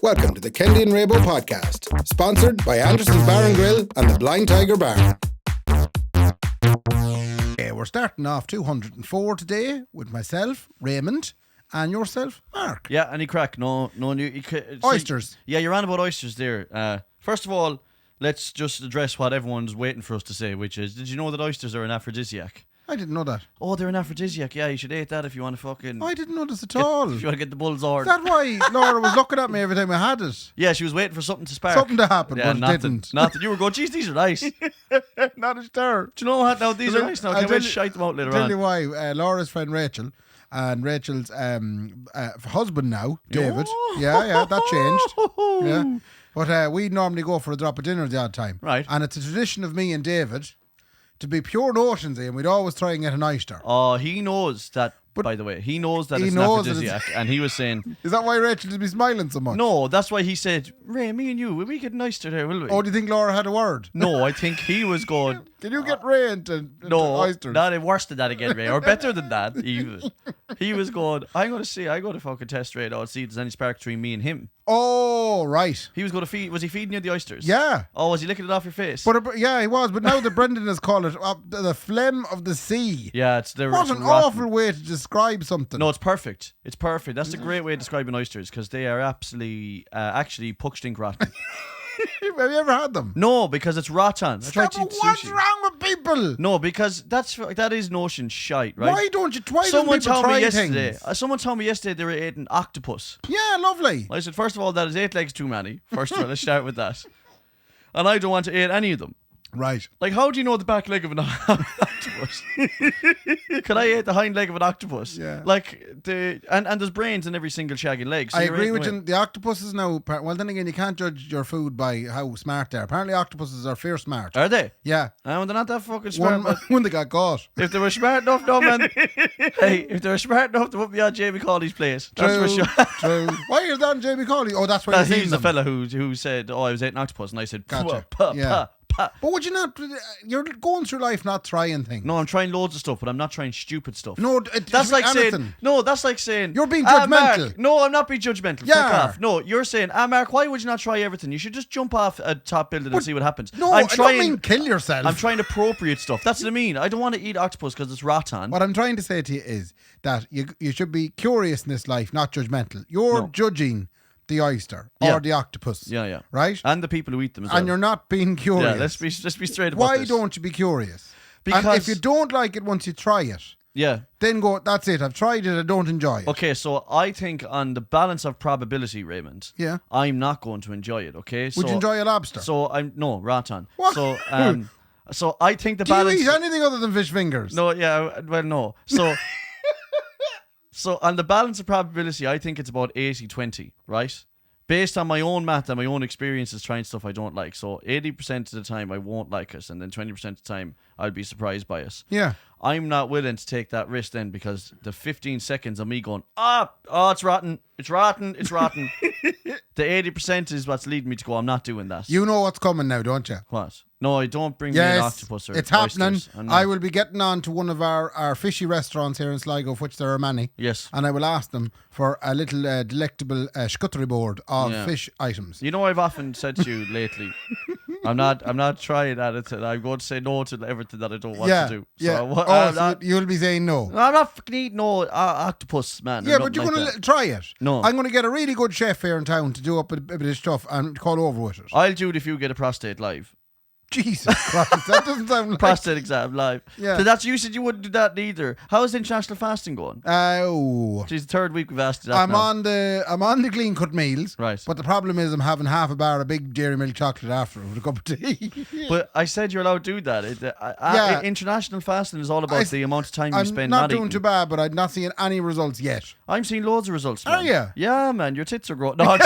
Welcome to the Kendy and Raybo podcast, sponsored by Anderson's Bar and Grill and the Blind Tiger Bar. We're starting off 204 today with myself, Raymond, and yourself, Mark. Yeah, any crack? No, Oysters. Yeah, you're on about oysters there. First of all, let's just address what everyone's waiting for us to say, which is, did you know that oysters are an aphrodisiac? I didn't know that. Oh, they're an aphrodisiac. Yeah, you should eat that if you want to fucking... I didn't know this at all. If you want to get the bull's hard. Is that why Laura was looking at me every time I had it? Yeah, she was waiting for something to spark. Something to happen, yeah, but nothing, it didn't. Nothing. You were going, geez, these are nice. Not a star. Do you know what? Now, these are nice now. Can't wait to shite them out later on. I'll tell you why. Laura's friend Rachel and Rachel's husband now, David. Oh. Yeah, that changed. Yeah. But we normally go for a drop of dinner the odd time. Right. And it's a tradition of me and David to be pure notionsy, and we'd always try and get an oyster. Oh, he knows that, by the way. He knows that it's an aphrodisiac. And he was saying... Is that why Rachel would be smiling so much? No, that's why he said, Ray, me and you, will we get an oyster there, will we? Oh, do you think Laura had a word? No, I think he was going... Can you get Ray into No, oysters? not worse than that again, Ray, or better than that, even. He was going, I'm going to fucking test Ray out, see if there's any spark between me and him. Oh, right. He was going to feed, was he feeding you the oysters? Yeah. Oh, was he licking it off your face? But yeah, he was. But now that Brendan has called it the phlegm of the sea. Yeah, it's what an awful way to describe something. No, it's perfect. It's perfect. That's a great way of describing oysters because they are absolutely, actually, puck stink rotten. Have you ever had them? No, because it's rotten. I tried to eat What's sushi. wrong with people? No, because that is notion shite, right? Why don't Someone people told try me yesterday. things? Someone told me yesterday they were eating octopus. Yeah, lovely. I said, first of all, that is 8 legs too many. First of all, let's start with that. And I don't want to eat any of them. Right. Like, how do you know the back leg of an octopus? Can I eat the hind leg of an octopus? Yeah. Like, and there's brains in every single shaggy leg. So I agree with you. The octopuses now, well, then again, you can't judge your food by how smart they are. Apparently, octopuses are fierce smart. Are they? Yeah. They're not that fucking smart. When they got caught. If they were smart enough, no, man. Hey, if they were smart enough to put me on Jamie Cawley's place. That's for sure. True. Why is that on Jamie Cawley? Oh, that's where he's the fella who said, oh, I was eating octopus. And I said, gotcha. Yeah. But would you not? You're going through life not trying things. No, I'm trying loads of stuff, but I'm not trying stupid stuff. No, that's like saying. No, that's like saying you're being judgmental. Mark, no, I'm not being judgmental. Yeah. Fuck off. No, you're saying, Mark, why would you not try everything? You should just jump off a top building and see what happens. No, I don't mean kill yourself. I'm trying to appropriate stuff. That's what I mean. I don't want to eat octopus because it's rotten. What I'm trying to say to you is that you should be curious in this life, not judgmental. You're judging the oyster or the octopus. Yeah. Right? And the people who eat them as well. And you're not being curious. Yeah, let's be straight about Why this. don't you be curious? Because and if you don't like it once you try it, then go, that's it, I've tried it, I don't enjoy it. Okay, so I think on the balance of probability, Raymond, I'm not going to enjoy it, okay? Would you enjoy a lobster? So no, rotten. What? So I think the Do balance... you eat anything other than fish fingers? No, yeah, well, no. So... So on the balance of probability, I think it's about 80-20, right? Based on my own math and my own experiences trying stuff I don't like. So 80% of the time I won't like it, and then 20% of the time I'll be surprised by it. Yeah. I'm not willing to take that risk then because the 15 seconds of me going, it's rotten, it's rotten, it's rotten. The 80% is what's leading me to go, I'm not doing that. You know what's coming now, don't you? What? No, I don't bring me an octopus or it's happening. oysters. I will be getting on to one of our fishy restaurants here in Sligo, of which there are many. Yes. And I will ask them for a little delectable charcuterie board of fish items. You know, I've often said to you lately, I'm not trying at it. I'm going to say no to everything that I don't want to do. So you'll be saying no. I'm not fucking eating no octopus, man. Yeah, but you're going to try it. No. I'm going to get a really good chef here in town to do up a bit of stuff and call over with it. I'll do it if you get a prostate live. Jesus Christ, that doesn't sound like... Prostate exam live. Yeah. So you said you wouldn't do that neither. How is international fasting going? It's the third week we've asked you that I'm on the clean cut meals. Right. But the problem is I'm having half a bar of big dairy milk chocolate after with a cup of tea. But I said you're allowed to do that. International fasting is all about the amount of time you spend not eating. I'm not doing too bad, but I'm not seeing any results yet. I'm seeing loads of results, man. Are you? Yeah, man. Your tits are growing. No,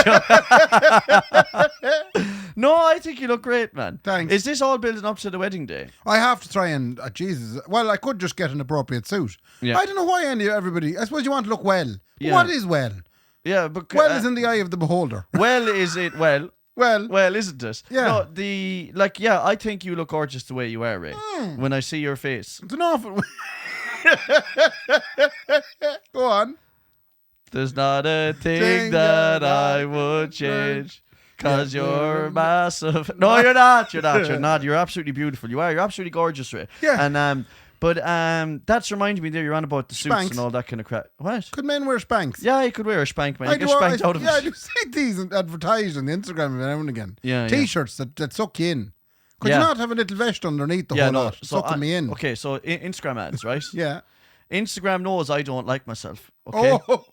no, I think you look great, man. Thanks. Is this all building up to the wedding day? I have to try and Jesus. Well, I could just get an appropriate suit. Yeah. I don't know why everybody. I suppose you want to look well. Yeah. What is well? Yeah, but well is in the eye of the beholder. Well, is it well? Well, isn't it? Yeah. No, I think you look gorgeous the way you are, Ray. When I see your face. It's an awful. Go on. There's not a thing that I would change. Cause you're massive. No, you're not. You're not. You're absolutely beautiful. You are. You're absolutely gorgeous, Ray. Yeah. And but that's reminding me there. You're on about the suits Spanks. and all that kind of crap. What? Could men wear Spanks? Yeah, you could wear a spank, man. You get spanked out of I it. do see these advertised on the Instagram every now and again. Yeah, T-shirts that suck you in. Could you not have a little vest underneath the whole lot, sucking me in? Okay, so Instagram ads, right? Yeah. Instagram knows I don't like myself. Okay. Oh.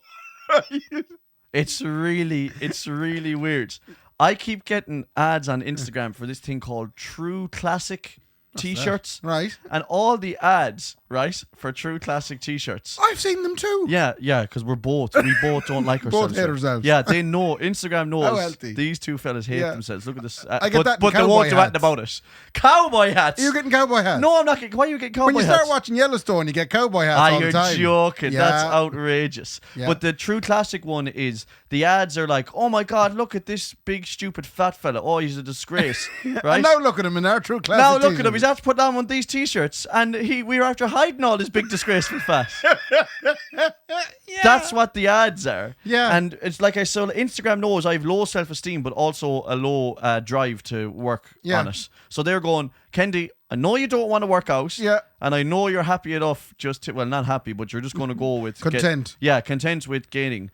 It's really weird. I keep getting ads on Instagram for this thing called True Classic T-shirts. Right. And all the ads, right, for True Classic T-shirts. I've seen them too. Yeah, because we both don't like ourselves. Both hate ourselves. Yeah, they know. Instagram knows. How healthy. These two fellas hate themselves. Look at this. I get that in but they cowboy won't do hats. anything about it. Cowboy hats. Are you getting cowboy hats? No, I'm not getting. Why are you getting cowboy hats? When you start watching Yellowstone, you get cowboy hats all the You're time. joking. Yeah. That's outrageous. Yeah. But the True Classic one is the ads are like, oh my God, look at this big stupid fat fella. Oh, he's a disgrace. Right? And now look at him in our True Classic Now look t-shirt. at him. He's after putting on one of these T-shirts, and we were after hiding all his big disgraceful fat. That's what the ads are. Yeah. And it's like Instagram knows I have low self-esteem, but also a low drive to work on it. So they're going, Kendy, I know you don't want to work out. Yeah. And I know you're happy enough just to, well, not happy, but you're just going to go with Content. content with gaining.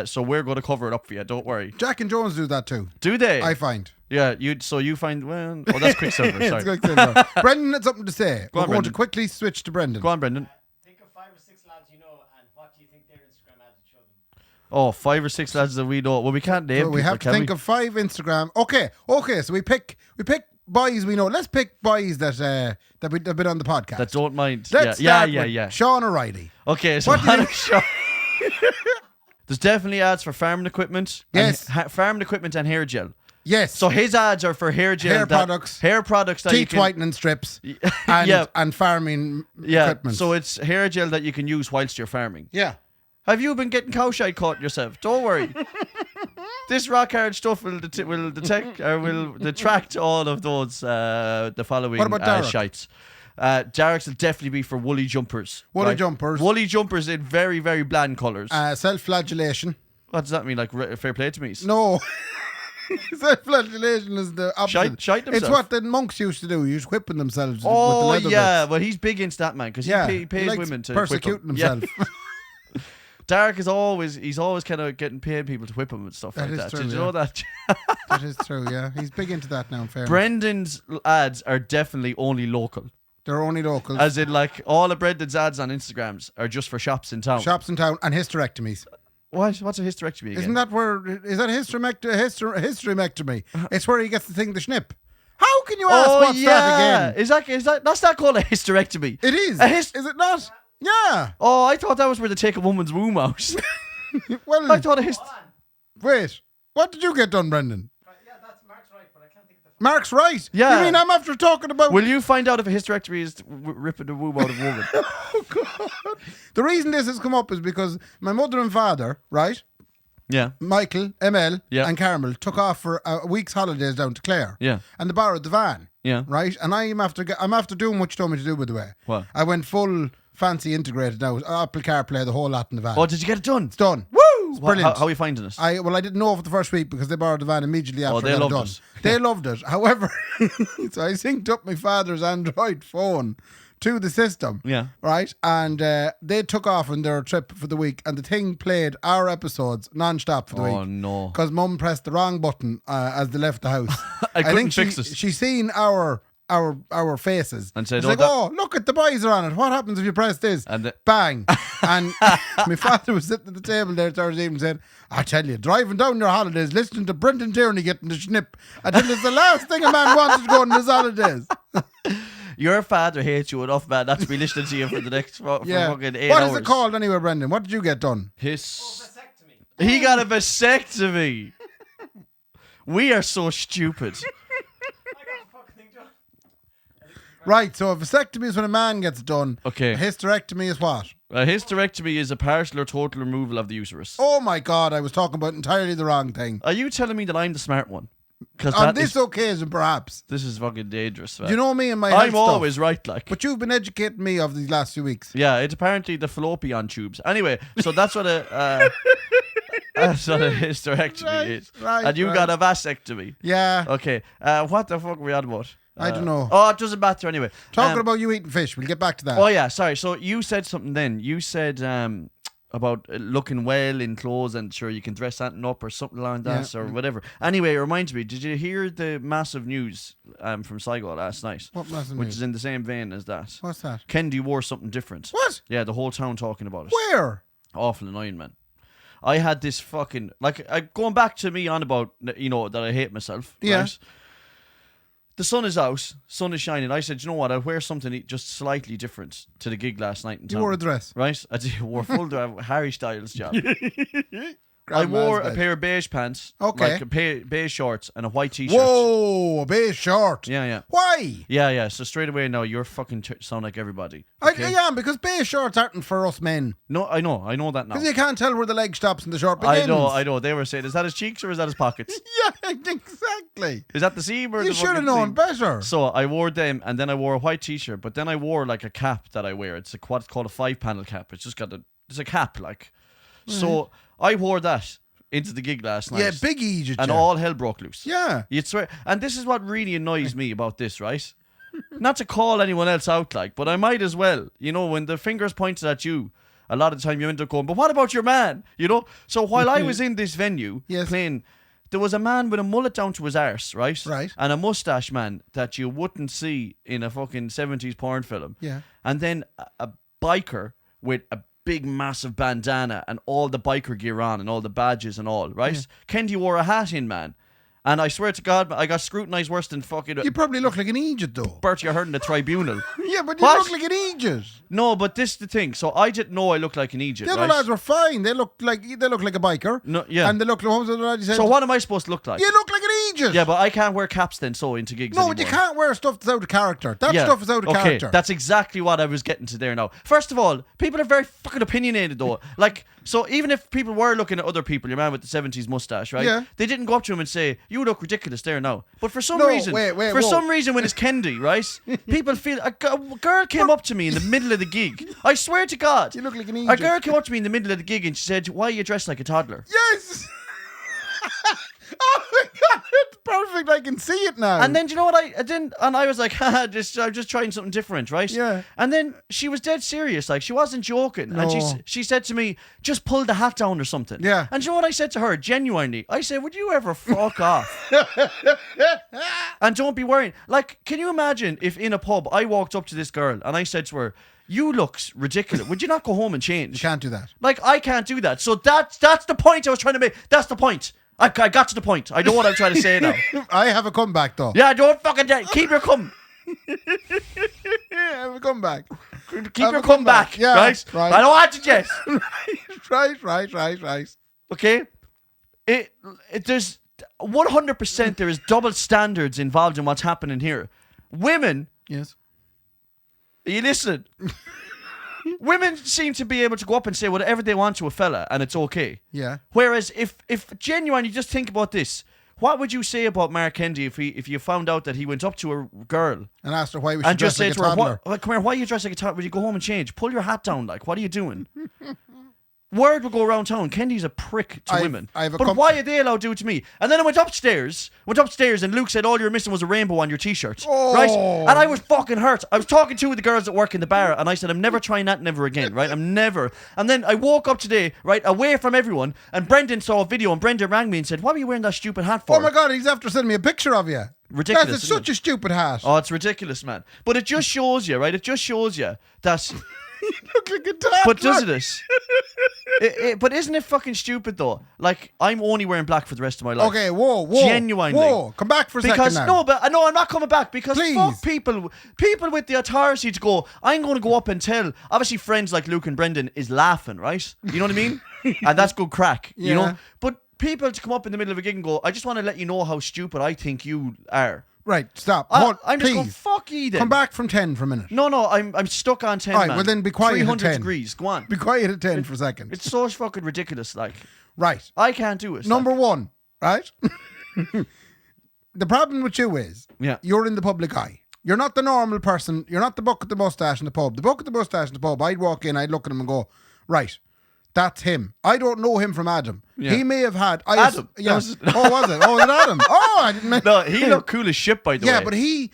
So we're going to cover it up for you. Don't worry. Jack and Jones do that too. Do they? I find. Yeah. You find, well, oh, that's Quicksilver. Sorry. It's Quicksilver. Brendan had something to say. We're on, going Brendan. to quickly switch to Brendan. Go on, Brendan. Think of 5 or 6 lads you know, and what do you think their Instagram ads would show them? Oh, 5 or 6 lads that we know. Well, we can't name So we people, have to can think we? of 5 Instagram. Okay. So we pick boys we know. Let's pick boys that have been on the podcast. That don't mind. Let's start with Sean O'Reilly. Okay, so What do you- there's definitely ads for farming equipment. Yes. And farming equipment and hair gel. Yes. So his ads are for hair gel. Hair products. Hair products that you teeth can, whitening strips and farming equipment. So it's hair gel that you can use whilst you're farming. yeah. Have you been getting cowshite caught yourself? Don't worry. This rock hard stuff will detect or will detract all of those the following What about Derek? shites. Derek's will definitely be for woolly jumpers. Woolly jumpers. Woolly jumpers in very, very bland colours. Self-flagellation. What does that mean? Like fair play to me? No. Self-flagellation is the opposite. Shite It's themselves. what the monks used to do. Just whipping themselves Oh with the leather yeah, bits. well he's big into that, man, because he pays likes women to persecuting whip him. himself. Yeah. Derek is always kind of getting paid people to whip him and stuff That like is that. true, Did you yeah. know that? That is true, yeah. He's big into that now, in fairness. Brendan's ads are definitely only local. They're only locals. As in, like, all of Brendan's ads on Instagrams are just for shops in town. Shops in town and hysterectomies. What? What's a hysterectomy again? Isn't that hysterectomy? It's where he gets the thing to snip. How can you ask what's that again? Is that that's not called a hysterectomy? It is. Is it not? Yeah. Oh, I thought that was where they take a woman's womb out. Well, I thought wait. What did you get done, Brendan? Yeah, that's Mark's right, but I can't think of the Mark's right. Yeah. You mean I'm after talking about... Will you find out if a hysterectomy is ripping the womb out of a woman? Oh, God. The reason this has come up is because my mother and father, right, Yeah. Michael, ML, Yeah. and Carmel took off for a week's holidays down to Clare. Yeah. And they borrowed the van. Yeah. Right? And I'm after doing what you told me to do, by the way. What? I went full fancy integrated now. Apple CarPlay, the whole lot in the van. Oh, did you get it done? It's done. Woo! It's brilliant. How are you finding it? I didn't know for the first week because they borrowed the van immediately after they I got loved it done. it. They loved it. However, so I synced up my father's Android phone to the system. Yeah. Right? And they took off on their trip for the week and the thing played our episodes non-stop for the week. Oh, no. Because Mum pressed the wrong button as they left the house. I couldn't think fix it. She's seen our faces And said, she's "Oh, like, that-" oh, look at the boys are on it. What happens if you press this? And Bang. And my father was sitting at the table there Thursday evening saying, I tell you, driving down your holidays, listening to Brendan Tierney getting the snip, until it's the last thing a man wanted to go on his holidays. Your father hates you enough, man, not to be listening to you for the next for fucking 8 What hours. is it called anyway, Brendan? What did you get done? vasectomy. He got a vasectomy. We are so stupid. I got the fucking thing done. Right, so a vasectomy is when a man gets done. Okay. A hysterectomy is what? A hysterectomy is a partial or total removal of the uterus. Oh my God, I was talking about entirely the wrong thing. Are you telling me that I'm the smart one? Because On this occasion, perhaps. this is fucking dangerous, man. Do you know me and my health I'm stuff? always right, like. But you've been educating me of these last few weeks. Yeah, it's apparently the fallopian tubes. Anyway, so that's what a That's what a hysterectomy is. Right, And you got a vasectomy. Yeah. Okay. What the fuck were we on about? I don't know. Oh, it doesn't matter anyway. Talking about you eating fish. We'll get back to that. Oh yeah, sorry. So you said something then. You said about looking well in clothes and sure you can dress something up or something like that or whatever. Anyway, it reminds me. Did you hear the massive news from Sligo last night? What massive Which news? is in the same vein as that. What's that? Kendy wore something different. What? Yeah, the whole town talking about it. Where? Awful annoying, man. I had this fucking going back to me on about that I hate myself. Yeah. Right? The sun is out, sun is shining. I said, you know what? I'll wear something just slightly different to the gig last night in town. You wore a dress. Right? I did. Wore full Harry Styles job. I wore a pair of beige pants, Okay. like beige shorts and a white t-shirt. Whoa, a beige short. Yeah. Why? Yeah. So straight away now, you're fucking sound like everybody. I Okay? am, because beige shorts aren't for us men. No, I know that now. Because you can't tell where the leg stops and the short begins. I know. They were saying, is that his cheeks or is that his pockets? Yeah, exactly. Is that the seam or You the should have fucking known seam? better. So I wore them, and then I wore a white t-shirt, but then I wore like a cap that I wear. It's what's called a 5-panel cap. It's just it's a cap, like. So I wore that into the gig last night. Yeah, big Egypt. And all hell broke loose. Yeah. You'd swear. And this is what really annoys me about this, right? Not to call anyone else out, like, but I might as well. When the finger's pointed at you, a lot of the time you end up going, but what about your man? So while I was in this venue playing, there was a man with a mullet down to his arse, right? Right. And a mustache man that you wouldn't see in a fucking 70s porn film. Yeah. And then a biker with a big massive bandana and all the biker gear on and all the badges and all, right? Yeah. Kendy wore a hat in, man. And I swear to God, I got scrutinised worse than fucking You probably look like an Egypt, though. Bertie, I heard in the tribunal. Yeah, but you What? look like an Egypt. No, but this is the thing. So I didn't know I looked like an Egypt, The other right? lads were fine. They look like a biker. No, yeah. And they look like, what was the lad you said? So what am I supposed to look like? You look like an Egypt. Yeah, but I can't wear caps then, so into gigs No, anymore. you can't wear stuff that's out of character. That Yeah. stuff is out of Okay, character. that's exactly what I was getting to there now. First of all, people are very fucking opinionated though. Like, so even if people were looking at other people, your man with the 70s mustache, right? Yeah. They didn't go up to him and say, you look ridiculous there now. But for some No, reason, wait, for whoa. some reason when it's Kendy, right? People feel, a girl came up to me in the middle of the gig. I swear to God. You look like an A Egypt. girl came up to me in the middle of the gig and she said, why are you dressed like a toddler? Yes. Oh my God, it's perfect. I can see it now. And then, do you know what I didn't? And I was like, haha, I'm just trying something different, right? Yeah. And then she was dead serious, like she wasn't joking. And No. she said to me, just pull the hat down or something. Yeah. And do you know what I said to her? Genuinely, I said, would you ever fuck off? And don't be worrying. Like, can you imagine if in a pub I walked up to this girl and I said to her, you looks ridiculous. Would you not go home and change? you can't do that. Like, I can't do that. So that's the point I was trying to make. That's the point. I got to the point. I know what I'm trying to say now. I have a comeback though. Yeah, don't fucking keep your come. I have a comeback. Keep Have your a comeback, Yeah, right? right. I don't want it yet. Right. Okay? It there's 100% there is double standards involved in what's happening here. Women, Yes. you listen. Women seem to be able to go up and say whatever they want to a fella and it's okay. Yeah. Whereas if genuinely you just think about this, what would you say about Mark Kendy if you found out that he went up to a girl And asked her why we should and just dress say like a to her, toddler. come here, why are you dressed like a toddler? Will you go home and change? Pull your hat down, like, what are you doing? Word will go around town. Kendy's a prick to women. But why are they allowed to do it to me? And then I went upstairs and Luke said all you're missing was a rainbow on your t-shirt. Right? And I was fucking hurt. I was talking to the girls that work in the bar and I said, I'm never trying that never again, right? I'm never. And then I woke up today, right, away from everyone, and Brendan saw a video and Brendan rang me and said, what were you wearing that stupid hat for? Oh my God, he's after sending me a picture of you. Ridiculous, That's isn't such a stupid hat. Oh, it's ridiculous, man. But it just shows you, right? It just shows you that... You look like a toddler. But doesn't it? But isn't it fucking stupid though? Like, I'm only wearing black for the rest of my life. Okay, whoa. Genuinely. Whoa, come back for a Because second now. I'm not coming back because Please. fuck people with the authority to go, I'm going to go up and tell. Obviously friends like Luke and Brendan is laughing, right? You know what I mean? And that's good crack, you know? Yeah. But people to come up in the middle of a gig and go, I just want to let you know how stupid I think you are. Right, stop. I'm just please. going, fuck you then. Come back from 10 for a minute. No, I'm stuck on 10, All right, man. well then be quiet at 300 10. degrees, go on. Be quiet at 10 for a second. It's so fucking ridiculous, like. Right. I can't do it. Number like. one, right? The problem with you is Yeah. you're in the public eye. You're not the normal person. You're not the buck with the mustache in the pub. The buck with the mustache in the pub, I'd walk in, I'd look at him and go, right, that's him. I don't know him from Adam. Yeah. He may have had Adam. Yeah. That was- Oh, was it? Oh, was it Adam? Oh, I didn't. No, he looked cool as shit, by the way. Yeah, but he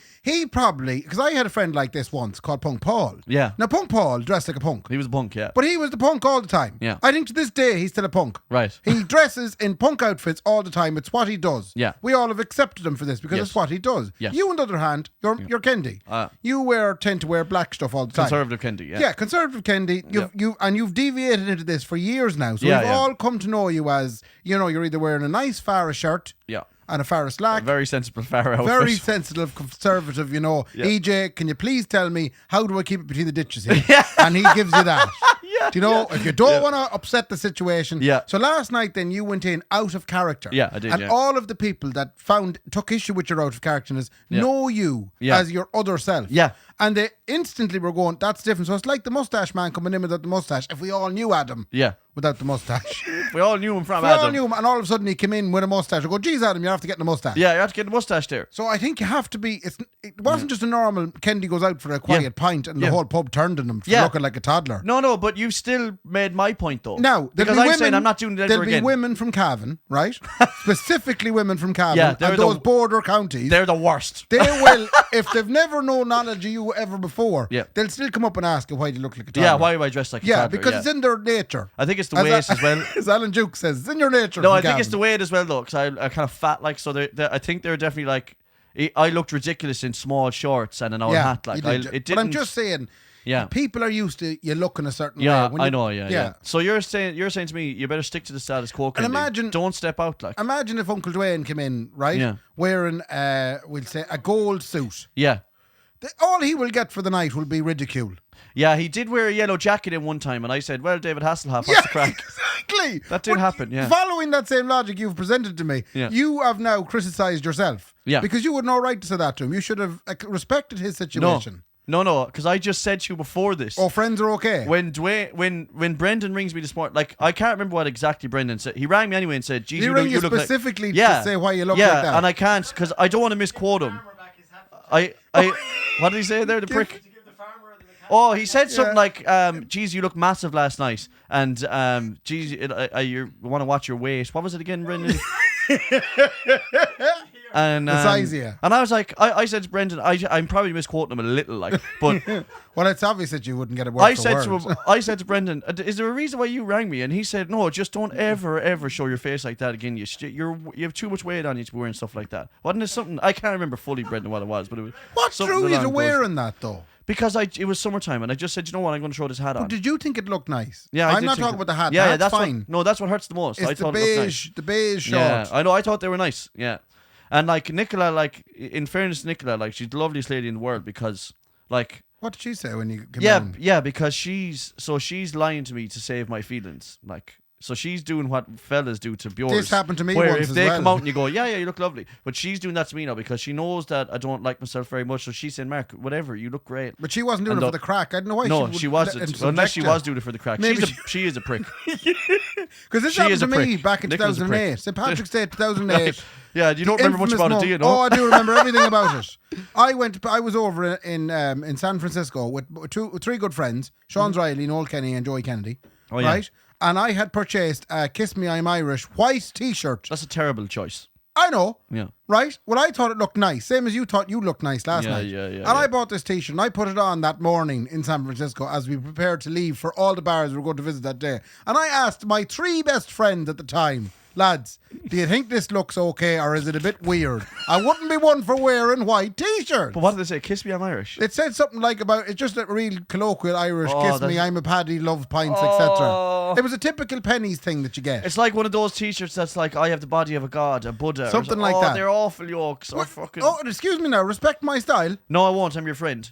probably, because I had a friend like this once called Punk Paul. Yeah. Now Punk Paul dressed like a punk, He was a punk, yeah. but he was the punk all the time. Yeah. I think to this day he's still a punk. Right. He dresses in punk outfits all the time. It's what he does. Yeah. We all have accepted him for this because Yes. it's what he does. Yes. You, on the other hand, you're Kendy. You tend to wear black stuff all the time. Conservative Kendy, yeah. Yeah, conservative Kendy. You've deviated into this for years now. So Yeah, we've yeah. all come to know you as, you're either wearing a nice Farah shirt Yeah. and a Farah slack. A very sensible Farah outfit. Very sensitive, conservative, Yeah. EJ, can you please tell me how do I keep it between the ditches here? And he gives you that. Do you know, if you don't want to upset the situation. Yeah. So last night then you went in out of character. Yeah, I did, And yeah. all of the people that took issue with your out of characterness know you Yeah. as your other self. Yeah. And they instantly were going, that's different. So it's like the mustache man coming in without the mustache. If we all knew Adam Yeah. without the mustache. We all knew him from We Adam. all knew him, and all of a sudden he came in with a mustache. I go, geez, Adam, you have to get the mustache. Yeah, you have to get the mustache there. So I think you have to be. It wasn't just a normal Kendy goes out for a quiet pint and the Yeah. whole pub turned on him for Yeah. looking like a toddler. No, but you still made my point, though. Now, because I'm saying I'm not doing it ever there'll again. be women from Cavan, right? Specifically women from Cavan Yeah, they're and the- those border counties. They're the worst. They will, if they've never known knowledge of you ever before, Yeah. they'll still come up and ask you why you look like a toddler. Yeah, why am I dressed like a Yeah, toddler? because it's in their nature. I think it's the As waist as well. As Alan Duke says, it's in your nature. No, from I think it's Cavan. the weight as well, though, because I'm kind of fat, like, so I think they're definitely like, I looked ridiculous in small shorts and an old hat, like, you did. it didn't. But I'm just saying, Yeah. people are used to you looking a certain Yeah, way. When I you- know, yeah. So you're saying to me, you better stick to the status quo, Kendy. imagine- don't step out, like. Imagine if Uncle Dwayne came in, right? Yeah. Wearing, we'll say, a gold suit. Yeah. All he will get for the night will be ridicule. Yeah, he did wear a yellow jacket in one time, and I said, well, David Hasselhoff, what's the crack? Exactly. That did happen, yeah. Following that same logic you've presented to me, Yeah. you have now criticised yourself. Yeah. Because you had no right to say that to him. You should have respected his situation. No, because I just said to you before this. Oh, friends are okay. When Brendan rings me this morning, like, I can't remember what exactly Brendan said. He rang me anyway and said, geez, He you rang look, you you look like... specifically to say why you look yeah, like that. and I can't, because I don't want to misquote him. Farmer back his hat for I what did he say there, the prick? to give the farmer the mechanic. Oh, he said something Yeah. like, geez, you look massive last night. And, geez, you want to watch your weight. What was it again, Brendan? And, The size of you. And I was like, I said to Brendan, I'm probably misquoting him a little, like, but Well, it's obvious that you wouldn't get a word I for said word. to him, I said to Brendan, is there a reason why you rang me? And he said, no, just don't ever show your face like that again. You have too much weight on you to be wearing stuff like that. Wasn't it something? I can't remember fully, Brendan, what it was, but it was. What something drew you along to those- wearing that, though? Because it was summertime, and I just said, you know what, I'm going to throw this hat on. But did you think it looked nice? Yeah, I I'm did not think talking it- about the hat. Yeah, That's that's fine. that's what hurts the most. I It's the thought it looked nice. beige Yeah, shorts. I know. I thought they were nice. Yeah, and like Nicola, like in fairness, to Nicola, like she's the loveliest lady in the world because, like, What did she say when you came yeah, in? yeah, because she's lying to me to save my feelings, like. So she's doing what fellas do to yours. This happened to me where once if as they well. come out and you go, yeah, you look lovely. But she's doing that to me now because she knows that I don't like myself very much. So she's saying, Mark, whatever, you look great. But she wasn't doing And it for the crack. I don't know why No, she she would wasn't. let him Unless she subject was doing it for the crack. Maybe She is a prick. Because this She happened is to a me prick. back in Nicola's a 2008. prick. St. Patrick's Day 2008. Yeah, you don't remember much Infamous about it, moment. do you? No? Oh, I do remember everything about it. I was over in San Francisco with three good friends, Sean Riley, Noel Kenny and Joey Kennedy. Oh, yeah. Right? And I had purchased a Kiss Me I'm Irish white t-shirt. That's a terrible choice. I know. Yeah. Right? Well, I thought it looked nice. Same as you thought you looked nice last Yeah, night. yeah, And I bought this t-shirt and I put it on that morning in San Francisco as we prepared to leave for all the bars we were going to visit that day. And I asked my three best friends at the time, lads, do you think this looks okay or is it a bit weird? I wouldn't be one for wearing white t-shirts. But what did they say? Kiss me, I'm Irish. It said something like about, it's just a real colloquial Irish, Oh, kiss me, that's- I'm a paddy, love pints, Oh. etc. It was a typical pennies thing that you get. It's like one of those t-shirts that's like, I have the body of a god, a Buddha. or Something like that. They're awful yokes. Or What? fucking... Oh, excuse me now, respect my style. No, I won't. I'm your friend.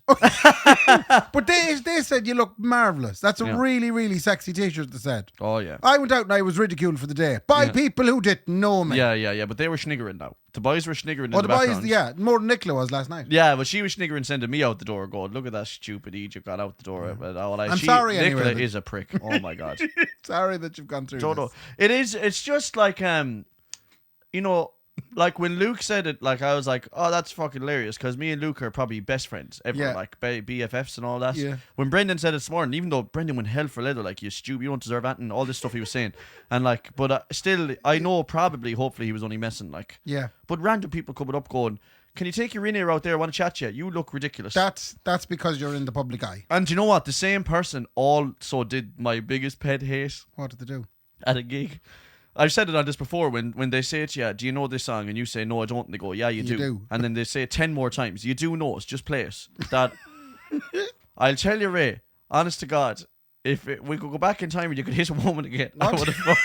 But they said you look marvellous. That's a Yeah. really, really sexy t-shirt, they said. Oh, yeah. I went out and I was ridiculed for the day by people who didn't know me. Yeah. But they were schniggering now. The boys were schniggering Oh, in the the boys, background. yeah, more than Nicola was last night. Yeah, but she was schniggering sending me out the door going, look at that stupid Egypt got out the door. I'm sorry anyway, Nicola but- is a prick. Oh, my God. Sorry that you've gone through Don't know. this. It's just like, you know, like when Luke said it, like I was like, oh, that's fucking hilarious, because me and Luke are probably best friends ever, Yeah. like BFFs and all that. Yeah. When Brendan said it this morning, even though Brendan went hell for leather, like you stupid, you don't deserve that, and all this stuff he was saying, and like, but still, I know probably, hopefully, he was only messing, like. Yeah. But random people coming up going, can you take your in-ear out there? I want to chat to you. You look ridiculous. That's because you're in the public eye. And do you know what? The same person also did my biggest pet hate What did they do? at a gig. I've said it on this before. When they say to you, do you know this song? And you say, no, I don't. And they go, yeah, you do. And then they say it 10 more times. You do know it. Just play it. That I'll tell you, Ray, honest to God, if we could go back in time and you could hit a woman again, I would have.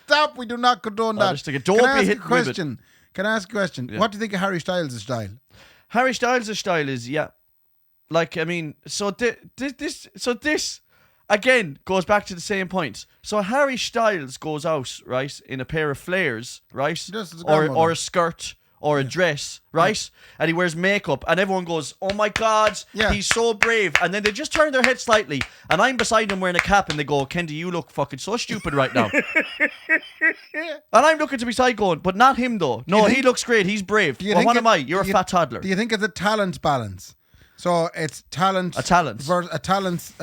Stop, we do not condone that. Honest to God, don't be hitting women. Can I ask a question? Yeah. What do you think of Harry Styles' style? Harry Styles' style is, yeah. Like, I mean, so this again goes back to the same point. So Harry Styles goes out, right, in a pair of flares, right? Just as a Or grandmother. a skirt or a dress, right? And he wears makeup and everyone goes, oh my God, Yeah. he's so brave. And then they just turn their head slightly and I'm beside him wearing a cap and they go, Kendy, you look fucking so stupid right now. And I'm looking to be side going, but not him though. No, he looks great. He's brave. Do you Well, think what it- am I? You're a do you- fat toddler. Do you think it's a talent balance? So it's talent. A talent. A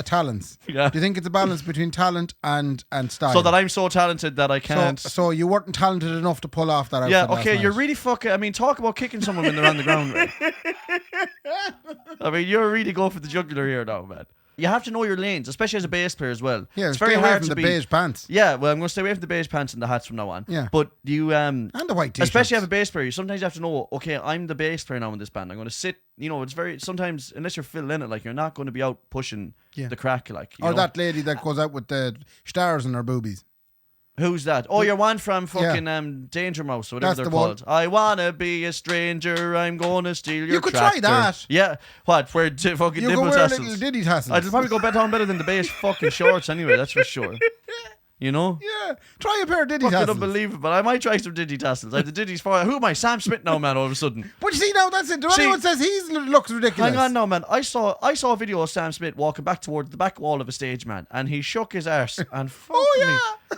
talent. Yeah. Do you think it's a balance between talent and style? So that I'm so talented that I can't. So you weren't talented enough to pull off that outfit. Yeah, last okay, night. you're really fucking. I mean, talk about kicking someone when they're on the ground, right? I mean, you're really going for the jugular here now, man. You have to know your lanes, especially as a bass player as well. Yeah, it's stay very away hard from to the be. beige pants. Yeah, well, I'm going to stay away from the beige pants and the hats from now on. Yeah. But you, And the white t-shirts. especially as a bass player, you sometimes have to know, okay, I'm the bass player now in this band. I'm going to sit, it's very, sometimes, unless you're Phil Lynott, like, you're not going to be out pushing Yeah. the crack, like. You Or know? that lady that goes out with the stars in her boobies. Who's that? Oh, you're one from fucking Danger Mouse or whatever That's they're the one. called. I wanna be a stranger. I'm gonna steal your You could try tractor. that. Yeah. What? Where fucking You nipple go wear tassels? little Diddy tassels. I'd probably go better than the base fucking shorts anyway. That's for sure. You know. Yeah, try a pair of Diddy Fucking tassels. unbelievable. I might try some Diddy tassels. I have the Diddy's for. Who am I? Sam Smith now, man. All of a sudden. But you see now, that's it. See- Anyone says he looks ridiculous. Hang on now, man. I saw a video of Sam Smith walking back towards the back wall of a stage, man, and he shook his arse and fuck Oh me. yeah.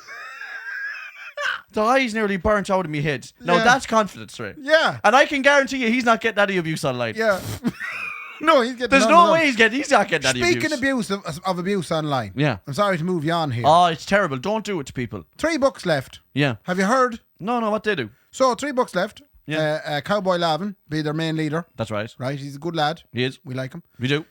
The eyes nearly burnt out of me head. Now Yeah. that's confidence, right? Yeah. And I can guarantee you he's not getting any abuse online. Yeah. No, he's getting There's none no of way them. he's not getting any Speaking abuse. of abuse online. Yeah. I'm sorry to move you on here. Oh, it's terrible. Don't do it to people. 3 books left. Yeah. Have you heard? No, what they do. So 3 books left. Yeah. Cowboy Lavin be their main leader. That's right. Right, he's a good lad. He is. We like him. We do.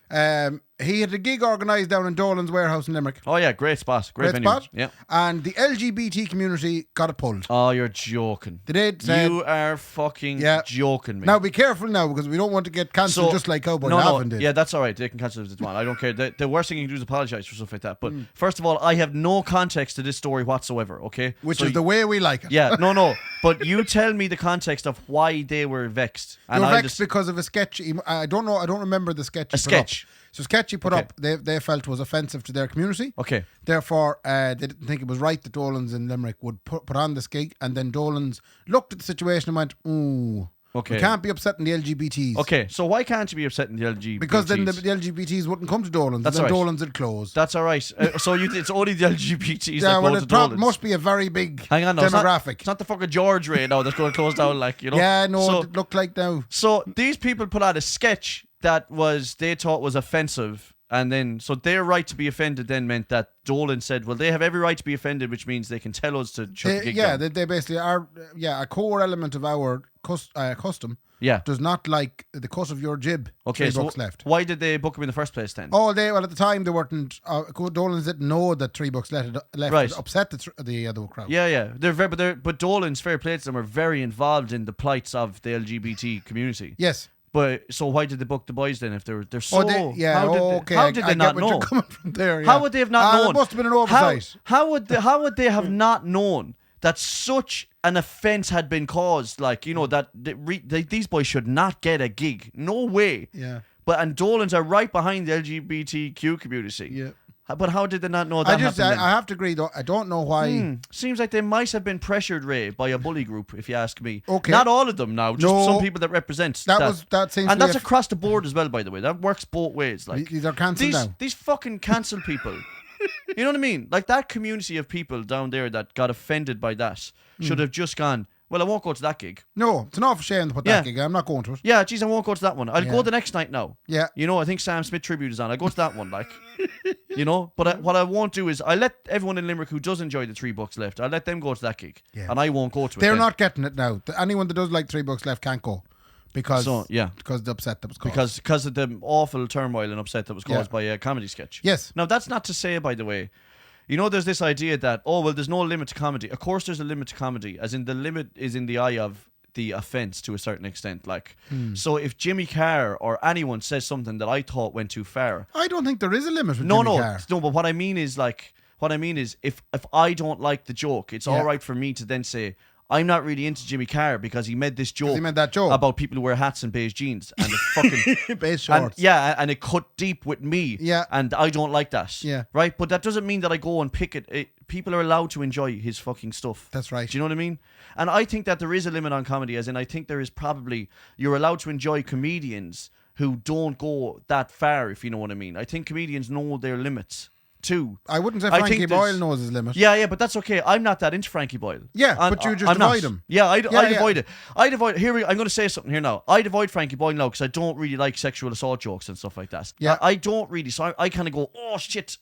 He had a gig organised down in Dolan's warehouse in Limerick. Oh yeah, great spot. Great venue. spot. Yeah. And the LGBT community got it pulled. Oh, you're joking. They did. Said, You are fucking Yeah. joking me. now be careful now because we don't want to get cancelled just like Cowboy Lavin did. Yeah, that's all right. They can cancel it if they want. I don't care. The worst thing you can do is apologize for stuff like that. Hmm. But first of all, I have no context to this story whatsoever. Okay, Which So is the way we like it. yeah, no. But you tell me the context of why they were vexed. They were vexed because of a sketch. I don't know. I don't remember the sketch. A sketch. So sketch he put Okay. up, they felt was offensive to their community. Okay. Therefore, they didn't think it was right that Dolan's in Limerick would put on this gig. And then Dolan's looked at the situation and went, ooh, Okay. we can't be upsetting the LGBTs. Okay, so why can't you be upsetting the LGBTs? Because then the LGBTs wouldn't come to Dolan's. That's and then right. Dolan's would close. That's all right. So it's only the LGBTs Yeah, that well, go to it Dolan's. must be a very big Hang on, no, demographic. It's not the fucking George Ray now that's going to close down, like, you know. Yeah, no, So, it looked like now. so these people put out a sketch that they thought was offensive, and then so their right to be offended then meant that Dolan said, well, they have every right to be offended, which means they can tell us to shut the gig down. They basically are. A core element of our custom Yeah. does not like the cut of your jib. Okay, 3 so bucks left. why did they book him in the first place then? Oh, well, at the time they weren't. Dolan's didn't know that 3 bucks left. Right. It upset the other crowd. Yeah. But Dolan's, fair play to them, are very involved in the plights of the LGBT community. Yes. But so why did they book the boys then if they're so? Okay. How did I they get not what know? You're coming from there. How yeah. would they have not known? It must have been an oversight. How would they have not known that such an offence had been caused? Like, you know, that these boys should not get a gig. No way. Yeah. And Dolan's are right behind the LGBTQ community. Yeah. But how did they not know that happened then? I have to agree though. I don't know why. Seems like they might have been pressured, Ray, by a bully group, if you ask me. Okay. Not all of them now, just No. some people that represent That seems. and to be that's across the board as well, by the way. That works both ways. Like these are cancelled now. these fucking cancel people. You know what I mean? Like that community of people down there that got offended by that should have just gone, Well, I won't go to that gig. No, it's an awful shame to put that gig. I'm not going to it. Yeah, geez, I won't go to that one. I'll go the next night now. Yeah. You know, I think Sam Smith tribute is on. I'll go to that one, like, you know. But what I won't do is I let everyone in Limerick who does enjoy the $3 left, I'll let them go to that gig. Yeah. And I won't go to it. They're then. not getting it now. Anyone that does like $3 left can't go. Because because the upset that was caused. Because of the awful turmoil and upset that was caused by a comedy sketch. Yes. Now, that's not to say, by the way, you know, there's this idea that, oh, well, there's no limit to comedy. Of course there's a limit to comedy, as in the limit is in the eye of the offence to a certain extent. Like, so if Jimmy Carr or anyone says something that I thought went too far. I don't think there is a limit with Jimmy Carr. No, but what I mean is, if I don't like the joke, it's all right for me to then say, I'm not really into Jimmy Carr because he made this joke, about people who wear hats and beige jeans and fucking beige shorts. And it cut deep with me. Yeah. And I don't like that. Yeah. Right? But that doesn't mean that I go and pick it. People are allowed to enjoy his fucking stuff. That's right. Do you know what I mean? And I think that there is a limit on comedy, as in I think there is probably, you're allowed to enjoy comedians who don't go that far, if you know what I mean. I think comedians know their limits. Too. I wouldn't say Frankie Boyle knows his limit. Yeah, but that's okay. I'm not that into Frankie Boyle. Yeah, but you just avoid him. Yeah, I'd avoid it. I'm going to say something here now. I'd avoid Frankie Boyle now because I don't really like sexual assault jokes and stuff like that. Yeah. I don't really. So I kind of go, oh shit,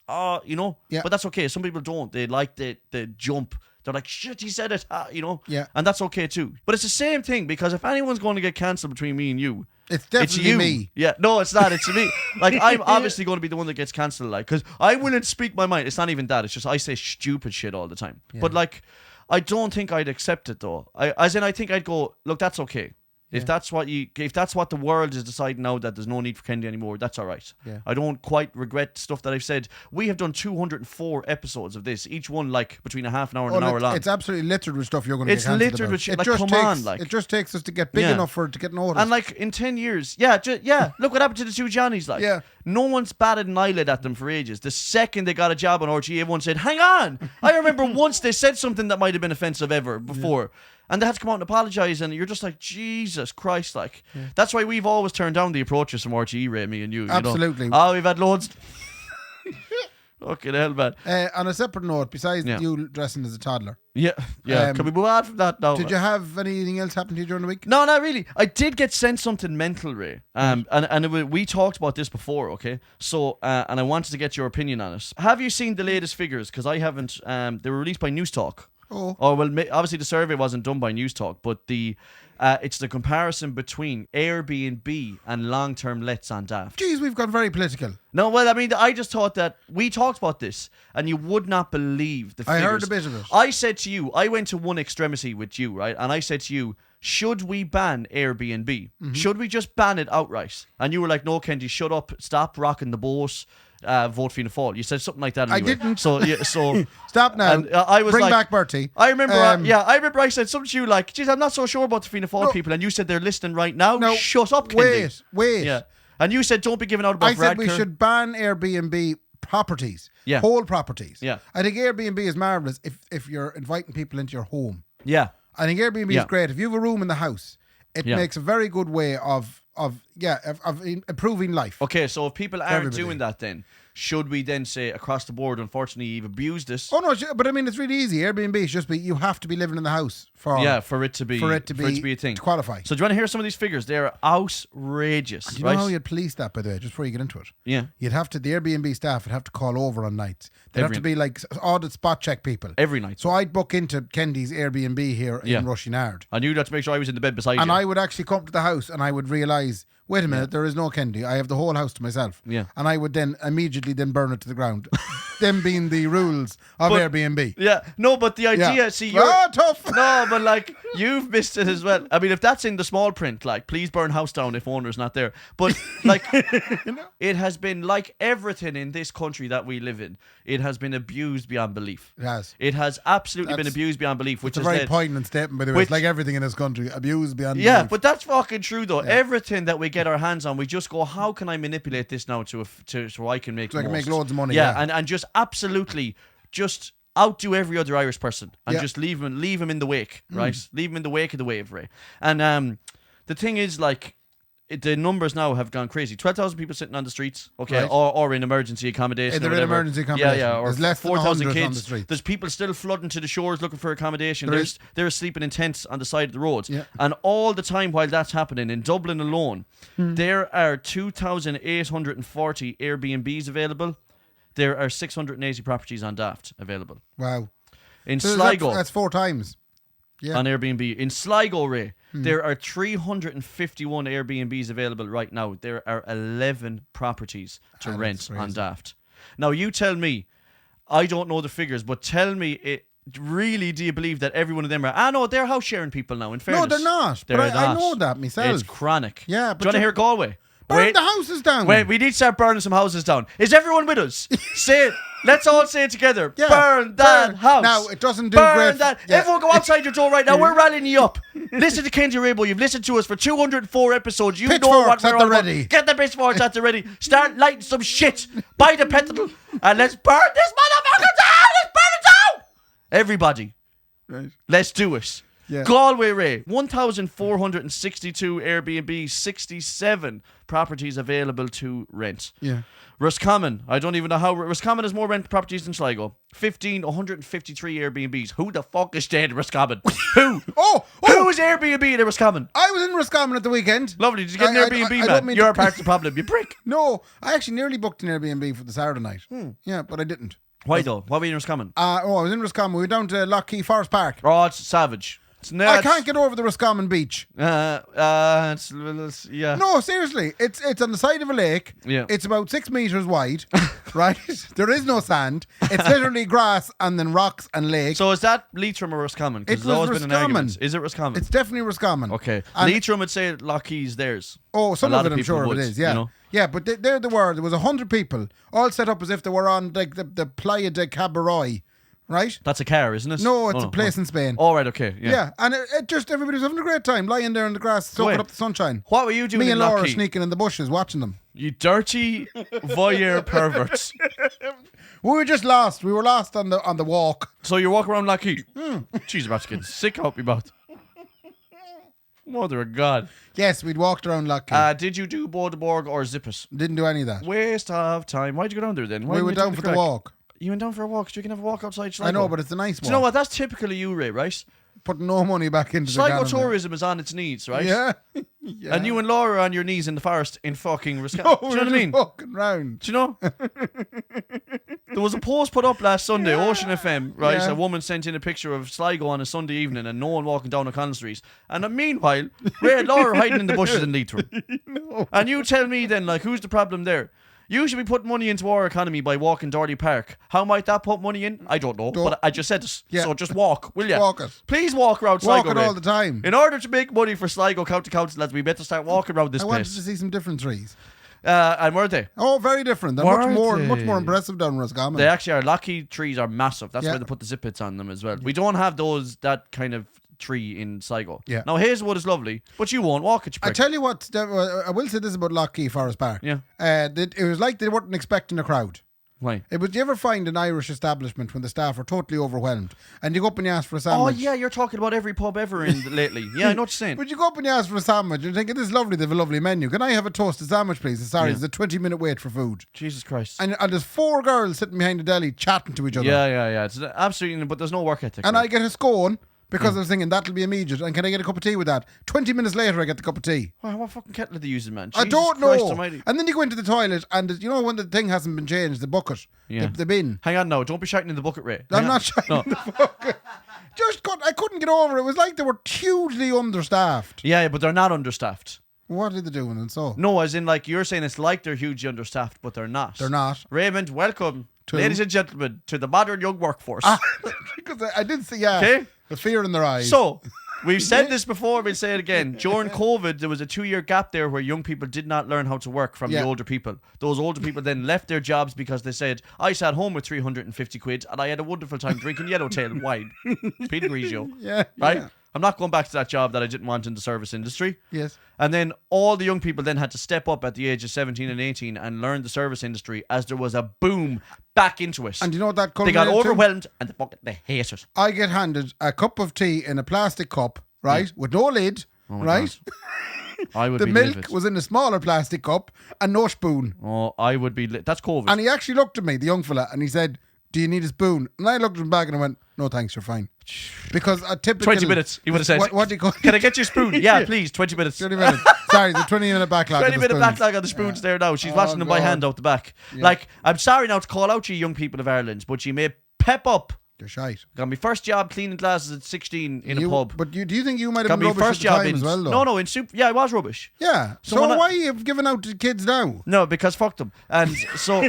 you know. Yeah. But that's okay. Some people don't. They like the jump. They're like, shit, he said it, you know. Yeah. And that's okay too. But it's the same thing, because if anyone's going to get cancelled between me and you, it's definitely you. me. Yeah, no, it's not. It's me. Like, I'm obviously going to be the one that gets cancelled, like, because I wouldn't speak my mind. It's not even that. It's just I say stupid shit all the time. Yeah. But like, I don't think I'd accept it though. I think I'd go, look, that's okay. If that's what the world is deciding now, that there's no need for Kendy anymore, that's all right. Yeah. I don't quite regret stuff that I've said. We have done 204 episodes of this, each one like between a half an hour and an hour long. It's absolutely littered with stuff you're going to get cancelled It's littered about. with shit. Like, come on, like, it just takes us to get big enough for it to get noticed. And like in 10 years, look what happened to the two Johnnies. Like, no one's batted an eyelid at them for ages. The second they got a job on RTE, everyone said, "Hang on!" I remember once they said something that might have been offensive ever before. And they had to come out and apologise, and you're just like, Jesus Christ, like. That's why we've always turned down the approaches from RTE, Ray, me and you. Absolutely. You know? Oh, we've had loads. Fucking hell, man. On a separate note, besides you dressing as a toddler. Yeah. Can we move on from that now? Did you have anything else happen to you during the week? No, not really. I did get sent something mental, Ray. We talked about this before, okay? So, and I wanted to get your opinion on it. Have you seen the latest figures? Because I haven't. They were released by News Talk. Oh, well, obviously the survey wasn't done by News Talk, but it's the comparison between Airbnb and long-term lets on Daft. Jeez, we've got very political. No, well, I mean, I just thought that we talked about this, and you would not believe the figures. I heard a bit of it. I said to you, I went to one extremity with you, right? And I said to you, should we ban Airbnb? Mm-hmm. Should we just ban it outright? And you were like, no, Kendy, shut up, stop rocking the boat. Vote Fianna Fáil. You said something like that. Anyway. I didn't. So stop now. And, I was bring like, back Bertie. I remember. I remember. I said something to you like, "Geez, I'm not so sure about the Fianna Fáil people," and you said they're listening right now. No, shut up, Kendy. Wait. Yeah, and you said don't be giving out about. I said we should ban Airbnb properties. Yeah, whole properties. Yeah, I think Airbnb is marvelous if you're inviting people into your home. Yeah, I think Airbnb is great. If you have a room in the house, it makes a very good way of improving life. Okay, so if people aren't doing that, then should we then say across the board, unfortunately, you've abused this? Oh no, but I mean it's really easy. Airbnb is just you have to be living in the house for it to be a thing to qualify. So do you want to hear some of these figures? They're outrageous. Do you know how you'd police that, by the way? Just before you get into it, the Airbnb staff would have to call over on nights. They'd have to be like audit spot check people every night. So I'd book into Kendy's Airbnb here in Rushy-Nard. I knew that to make sure I was in the bed beside you. And I would actually come to the house and I would realise, wait a minute, there is no Kendy. I have the whole house to myself. Yeah. And I would then immediately burn it to the ground. Them being the rules of Airbnb. Yeah. No, but the idea, see, you're... tough. No, but like, you've missed it as well. I mean, if that's in the small print, like, please burn house down if owner's not there. But, like, it has been, like everything in this country that we live in, it has been abused beyond belief. It has. It has absolutely been abused beyond belief. Which is a very poignant statement, by the way. It's like everything in this country, abused beyond belief. Yeah, but that's fucking true, though. Yeah. Everything that we get our hands on, we just go, how can I manipulate this now so I can make so I can make loads of money. Yeah, and just absolutely just outdo every other Irish person and just leave him in the wake, right? Leave him in the wake of the wave, Ray. And the thing is, like, the numbers now have gone crazy. 12,000 people sitting on the streets, okay, Right. or in emergency accommodation. They're or in whatever. emergency accommodation. Yeah, or There's less than 4,000 100 on the kids. streets. There's people still flooding to the shores looking for accommodation. There is. They're sleeping in tents on the side of the roads. Yeah. And all the time while that's happening, in Dublin alone, Hmm. there are 2,840 Airbnbs available. There are 680 properties on Daft available. Wow. In So Sligo, that's 4 times. Yeah. on Airbnb. In Sligo, Ray, there are 351 Airbnbs available right now. There are 11 properties to That's rent on crazy. Daft. Now, you tell me, I don't know the figures, but tell me, really, do you believe that every one of them are... no, they're house sharing people now, in fairness. No, they're not. They're But I not. know that myself. It's chronic. Yeah, Do but you want to you- hear Galway? Burn the houses down. Wait, we need to start burning some houses down. Is everyone with us? Say it. Let's all say it together. Yeah. Burn that Burn. house. Now, it doesn't do Burn great- that. Yeah. Everyone go outside your door right now. We're rallying you up. Listen to Kendy Raybo. You've listened to us for 204 episodes. You know what Pitchforks we're at all the about. ready. Get the pitchforks at the ready. Start lighting some shit. Buy the petrol. And let's burn this motherfucker down. Let's burn it down. Everybody. Right. Let's do it. Yeah. Galway, Ray, 1,462 Airbnb, 67 properties available to rent. Yeah. Roscommon, I don't even know how. Roscommon has more rent properties than Sligo. 153 Airbnbs. Who the fuck is staying in Roscommon? Who? Who is Airbnb in Roscommon? I was in Roscommon at the weekend. Lovely. Did you get an Airbnb, I don't man? mean You're to- a part of the problem, you prick. No, I actually nearly booked an Airbnb for the Saturday night. Yeah, but I didn't. Why though? Why were you in Roscommon? I was in Roscommon. We were down to Lockheed Forest Park. Oh, it's savage. It's I nuts. can't get over the Roscommon beach. Yeah. No, seriously. It's on the side of a lake. Yeah. It's about 6 meters wide, right? There is no sand. It's literally grass and then rocks and lake. So is that Leitrim or Roscommon? It Because there's was always been an Roscommon. argument. Is it Roscommon? It's definitely Roscommon. Okay. And- Leitrim would say Lockheed's theirs. Oh, some A lot of it, I'm people sure would, it is. Yeah, you know? yeah. But there they were. There was 100 people, all set up as if they were on like the Playa de Cabaroy, right? That's a car, isn't it? No, it's Oh, a place in Spain. All right, okay. Yeah, and it just everybody was having a great time, lying there in the grass, soaking Wait. up the sunshine. What were you doing Me in and Laura Lockheed? sneaking in the bushes, watching them. You dirty voyeur perverts. We were just lost. We were lost on the walk. So you walk around Lockheed. Jeez, about to get sick out me mouth. Mother of God. Yes, we'd walked around Lockheed. Did you do Bodeborg or Zippus? Didn't do any of that. Waste of time. Why'd you go down there then? Why We didn't went you down take for the crack? walk. You went down for a walk, so you can have a walk outside Sligo. I know, but it's a nice Do walk. you know what? That's typical of you, Ray, right? Putting no money back into the Sligo economy. tourism is on its knees, right? Yeah. Yeah. And you and Laura are on your knees in the forest in fucking Roscommon. No, Do you know what I mean? Walking round. Do you know? There was a post put up last Sunday, Ocean FM, right? Yeah. A woman sent in a picture of Sligo on a Sunday evening and no one walking down O'Connell Street. And meanwhile, Ray and Laura are hiding in the bushes in Leitrim. And you tell me then, like, who's the problem there? You should be putting money into our economy by walking Doherty Park. How might that put money in? I don't know, but I just said it. Yeah. So just walk, will you? Walk it. Please walk around Sligo, Walking Ray. all the time. In order to make money for Sligo County Council, lads, we better start walking around this I wanted place. to see some different trees. And were they? Oh, very different. They're Were much more they? impressive down Roscommon. They actually are. Lockheed trees are massive. That's Yeah. why they put the zip pits on them as well. We don't have that kind of tree in Sligo. Yeah. Now Hazelwood is lovely, but you won't walk it. You I prick. tell you what, I will say this about Lockheed Forest Park. Yeah. It was like they weren't expecting a crowd. Why? Do you ever find an Irish establishment when the staff are totally overwhelmed and you go up and you ask for a Oh sandwich? yeah, you're talking about every pub ever in lately. Yeah, I know what you're saying. But you go up and you ask for a sandwich and you're thinking, this is lovely, they have a lovely menu. Can I have a toasted sandwich, please? Sorry, Yeah. there's a 20-minute wait for food. Jesus Christ. And there's 4 girls sitting behind the deli chatting to each other. Yeah. It's absolutely, but there's no work ethic. And right? I get a scone because I was thinking that'll be immediate. And can I get a cup of tea with that? 20 minutes later, I get the cup of tea. What fucking kettle are they using, man? I Jesus don't Christ know. Almighty. And then you go into the toilet and you know when the thing hasn't been changed, the bucket, Yeah. the bin. Hang on now, don't be shouting in the bucket, Ray. I'm Hang on. not shining No. the bucket. I couldn't get over it. It was like they were hugely understaffed. Yeah, but they're not understaffed. What are they doing and so? No, as in like you're saying it's like they're hugely understaffed, but they're not. They're not. Raymond, welcome, To- ladies and gentlemen, to the modern young workforce. Because I did see, yeah, Okay. the fear in their eyes. So, we've said this before, we'll say it again. During COVID, there was a 2-year gap there where young people did not learn how to work from Yeah. the older people. Those older people then left their jobs because they said, I sat home with 350 quid and I had a wonderful time drinking Yellowtail wine. Pinot Grigio. Yeah, Right? yeah. I'm not going back to that job that I didn't want in the service industry. Yes. And then all the young people then had to step up at the age of 17 and 18 and learn the service industry as there was a boom back into it. And you know what that They got culminated to? overwhelmed and they hate it. I get handed a cup of tea in a plastic cup, right, with no lid, Oh my right? I would The be milk livid. was in a smaller plastic cup and no spoon. Oh, I would be. That's COVID. And he actually looked at me, the young fella, and he said, "Do you need a spoon?" And I looked at him back and I went, "No, thanks, you're fine." Because a typical 20 minutes, he would have said. What do you call it? Can I get your spoon? Yeah, please. 20 minutes. 20 minutes. Sorry, the 20-minute backlog. 20-minute backlog on the spoons there now. She's washing them by God. hand out the back. Like, I'm sorry now to call out you young people of Ireland, but you may pep up. You're shite. Got my first job cleaning glasses at 16 in a pub. But do you think you might have Got been my rubbish first at the job time in as well, though? No, in soup. Yeah, I was rubbish. Yeah. So when why are you giving out to kids now? No, because fuck them. And so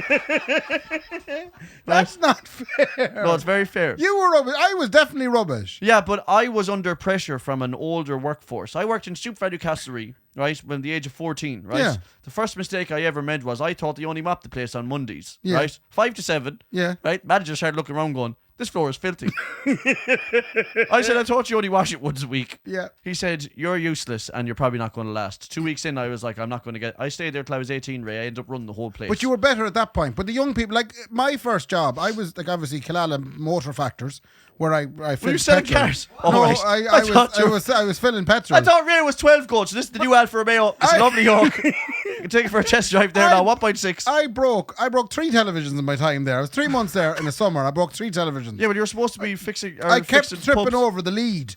That's not fair. no, it's very fair. You were rubbish. I was definitely rubbish. Yeah, but I was under pressure from an older workforce. I worked in soup value casserie, right, when the age of 14, right? Yeah. The first mistake I ever made was I thought they only mopped the place on Mondays, Yeah. right? 5 to 7, Yeah. right? Manager started looking around going, this floor is filthy. I said, I thought you only wash it once a week. Yeah. He said, you're useless and you're probably not going to last. 2 weeks in, I was like, I'm not going to get... I stayed there till I was 18, Ray. I ended up running the whole place. But you were better at that point. But the young people, like my first job, I was like obviously Killala Motor Factors, where I filled Were you selling petrol. cars? Oh, No, right. I was filling petrol. I thought Ray was 12 gold, so this is the new Alfa Romeo. It's a lovely York. You can take it for a test drive there now, 1.6. I broke 3 televisions in my time there. I was 3 months there in the summer. I broke 3 televisions. Yeah, but you were supposed to be fixing... I kept fixing tripping pumps. over the lead.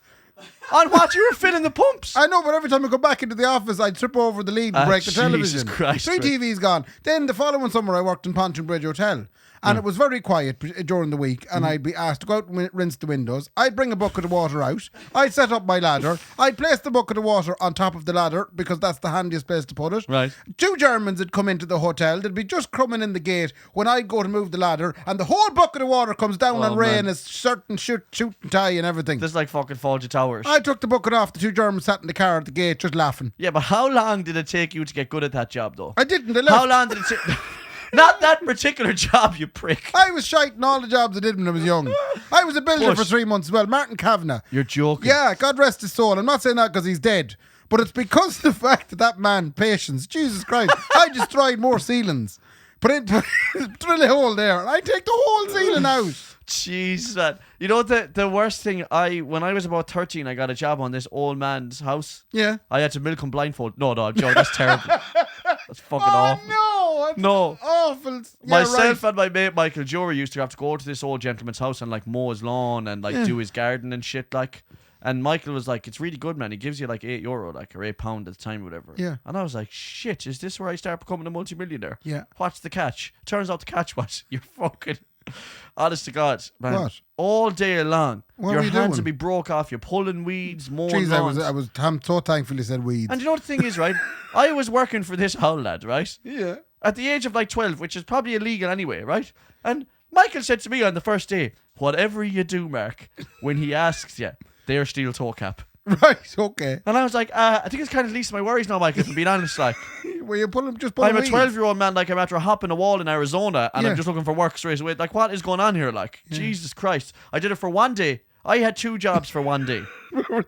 On what? You were filling the pumps. I know, but every time I go back into the office, I'd trip over the lead and break the Jesus television. Christ, 3 right. TVs gone. Then the following summer, I worked in Pontoon Bridge Hotel. And it was very quiet during the week, and I'd be asked to go out and rinse the windows. I'd bring a bucket of water out. I'd set up my ladder. I'd place the bucket of water on top of the ladder because that's the handiest place to put it. Right. 2 Germans had come into the hotel. They'd be just crumbing in the gate when I'd go to move the ladder, and the whole bucket of water comes down on Ray man. in his shirt and suit and tie and everything. This is like fucking Fawlty Towers. I took the bucket off. The 2 Germans sat in the car at the gate just laughing. Yeah, but how long did it take you to get good at that job, though? I didn't. I left. How long did it take... Not that particular job, you prick. I was shite in all the jobs I did when I was young. I was a builder Push. for 3 months as well. Martin Kavanagh. You're joking. Yeah, God rest his soul. I'm not saying that because he's dead. But it's because of the fact that man, patience, Jesus Christ, I just tried more ceilings. Drill a hole there, and I take the whole ceiling out. Jeez, man. You know the worst thing, when I was about 13, I got a job on this old man's house. Yeah. I had to milk him blindfold. No, I'm joking. That's terrible. That's fucking awful. No, that's No. awful. Yeah, Myself right. and my mate Michael Jory used to have to go to this old gentleman's house and like mow his lawn and like do his garden and shit like. And Michael was like, it's really good, man. He gives you like €8, like, or £8 at the time, or whatever. Yeah. And I was like, shit, is this where I start becoming a multimillionaire? Yeah. What's the catch? Turns out the catch was you're fucking, honest to God, man. What? All day long, What your were you hands doing? would be broke off. You're pulling weeds, mowing Jeez, lawns. I'm so thankful you said weeds. And you know what the thing is, right? I was working for this owl lad, right? Yeah. At the age of like 12, which is probably illegal anyway, right? And Michael said to me on the first day, whatever you do, Mark, when he asks you, they're steel toe cap. Right, okay. And I was like, I think it's kind of least of my worries now, Michael, if I'm being honest. Like, Were you pulling I'm a weeds? 12-year-old man, like I'm after hopping a wall in Arizona and Yeah. I'm just looking for work straight away. Like, what is going on here? Like, Jesus Christ. I did it for one day. I had 2 jobs for one day.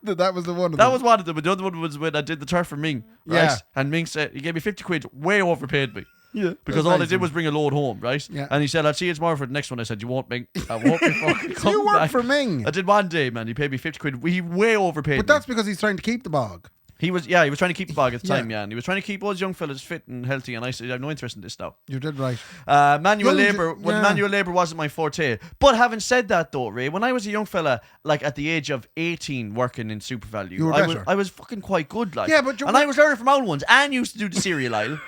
That was the one. That was one of them, but the other one was when I did the turf for Ming, right? Yeah. And Ming said, he gave me 50 quid, way overpaid me. Yeah. Because all I did was bring a load home, right? Yeah. And he said, I'll see you tomorrow for the next one. I said, you won't, Ming. I won't be fucking coming You worked back. for Ming. I did one day, man. He paid me 50 quid. He way overpaid But me. that's because he's trying to keep the bog. He was trying to keep the bog at the Yeah. time, yeah. And he was trying to keep all those young fellas fit and healthy. And I said, I have no interest in this now. You did right. Manual Young- labour. Well, yeah. manual labour wasn't my forte. But having said that, though, Ray, when I was a young fella, like at the age of 18, working in Super Value, You were better. I was fucking quite good, like. Yeah, but you and I was learning from old ones. Anne used to do the cereal aisle,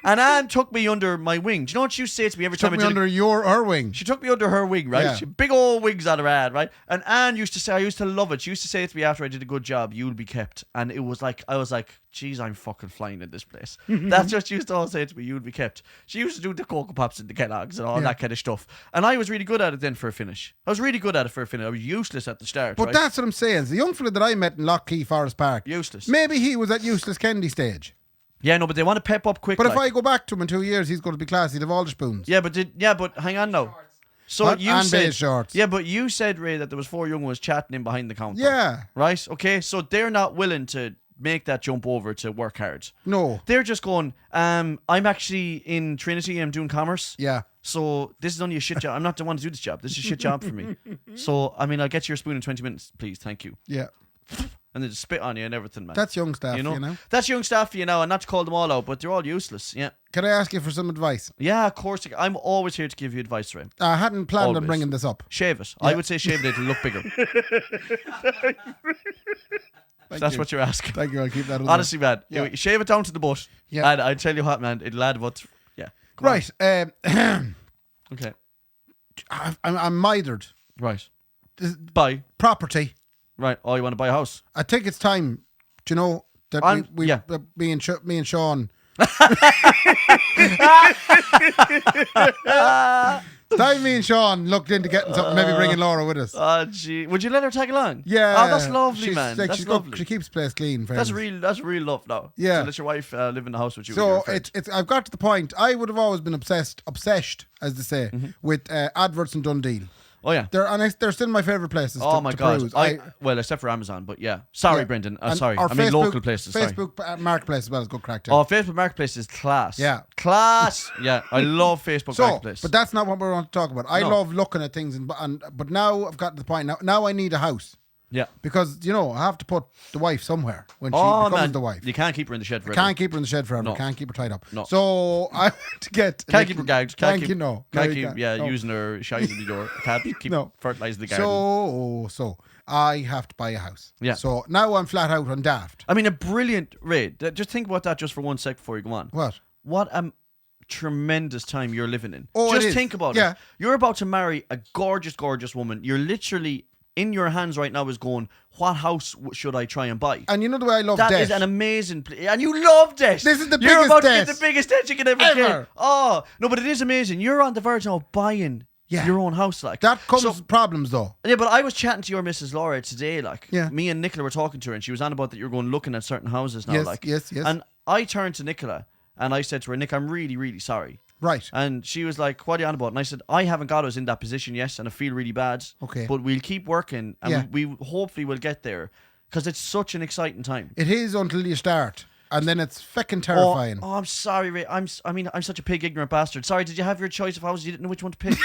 and Anne took me under my wing. Do you know what she used to say to me every Took time me I did? under her wing. She took me under her wing, right? Yeah. She had big old wings on her head, right? And Anne used to say, I used to love it. She used to say to me after I did a good job, you'll be kept. And it was like, I was like, geez, I'm fucking flying in this place. That's what she used to always say to me, you'll be kept. She used to do the Cocoa Pops and the Kellogg's and all that kind of stuff. And I was really good at it then for a finish. I was really good at it for a finish. I was useless at the start, But right? that's what I'm saying. The young fella that I met in Lockheath Forest Park. Useless. Maybe he was at useless Kendy stage. Yeah, no, but they want to pep up quick. But if like. I go back to him in 2 years, he's going to be class. He'd have all the spoons. Yeah, but hang on now. So What? you And said, beige shorts. yeah, but you said, Ray, that there was 4 young ones chatting in behind the counter. Yeah. Right? Okay, so they're not willing to make that jump over to work hard. No. They're just going, I'm actually in Trinity, I'm doing commerce. Yeah. So this is only a shit job. I'm not the one to do this job. This is a shit job for me. So, I mean, I'll get you your spoon in 20 minutes, please. Thank you. Yeah. and they just spit on you and everything, man. That's young staff, you know? you know. That's young staff for you now, and not to call them all out, but they're all useless. Yeah. Can I ask you for some advice? Yeah, of course. I'm always here to give you advice, Ray. I hadn't planned on Always. bringing this up. Shave it. Yeah. I would say shave it. It'll look bigger. That's what you're asking. Thank you. I'll keep that. Honestly, man, Yeah. you shave it down to the butt. Yeah. And I tell you what, man, it'll add about. Yeah. Go on. Right. Okay. I'm mithered. Right. This- Buy. Property. Right. Oh, you want to buy a house? I think it's time. Do you know that Yeah. me and Sean. Time me and Sean looked into getting something, maybe bringing Laura with us. Oh, gee. Would you let her tag along? Yeah. Oh, that's lovely, man. Like, That's lovely. she keeps the place clean. That's fairness. real love now. Yeah. So let your wife live in the house with you. with So your friend. it's I've got to the point. I would have always been obsessed, as they say, Mm-hmm. with adverts in Dundee. Oh yeah. They're still my favorite places. Oh to, my to god. peruse. Well, except for Amazon, but yeah. Sorry, Yeah. Brendan. And Sorry. our I mean Facebook- local places. Sorry. Facebook Marketplace as well is good crack too. Oh, Facebook Marketplace is class. Yeah. Class. Yeah, I love Facebook So, Marketplace. but that's not what we want to talk about. I No. love looking at things, but now I've got to the point. Now I need a house yeah. because I have to put the wife somewhere when she Oh becomes man, the wife. you can't keep her in the shed forever. Can't keep her in the shed forever. No. Can't keep her tied up. No. So I want to get. Can't keep her gagged. Can't Thank keep, you. No. Can't No, you keep. can't. Yeah, No. using her shite in the door. Can't keep No. fertilizing the garden. So I have to buy a house. Yeah. So now I'm flat out on daft. I mean, a brilliant raid. Just think about that just for 1 sec before you go on. What? What a tremendous time you're living in. Oh, it just is. think about Yeah. it. You're about to marry a gorgeous, gorgeous woman. You're literally in your hands right now is going, what house should I try and buy? And you know the way I love That debt. is an amazing and you love debt. This is the You're biggest about to debt get the biggest debt you can ever ever. get. Oh, no, but it is amazing. You're on the verge now of buying Yeah. your own house. Like That comes So- with problems though. yeah, but I was chatting to your Mrs. Laura today, like Yeah. me and Nicola were talking to her and she was on about that you're going looking at certain houses now, Yes, like yes. And I turned to Nicola and I said to her, Nick, I'm really, really sorry. Right. And she was like, what are you on about? And I said, I haven't got us in that position yet and I feel really bad. Okay. But we'll keep working and Yeah. we hopefully will get there because it's such an exciting time. It is until you start, and then it's feckin' terrifying. Oh, I'm sorry, Ray. I'm such a pig ignorant bastard. Sorry, did you have your choice of houses? You didn't know which one to pick?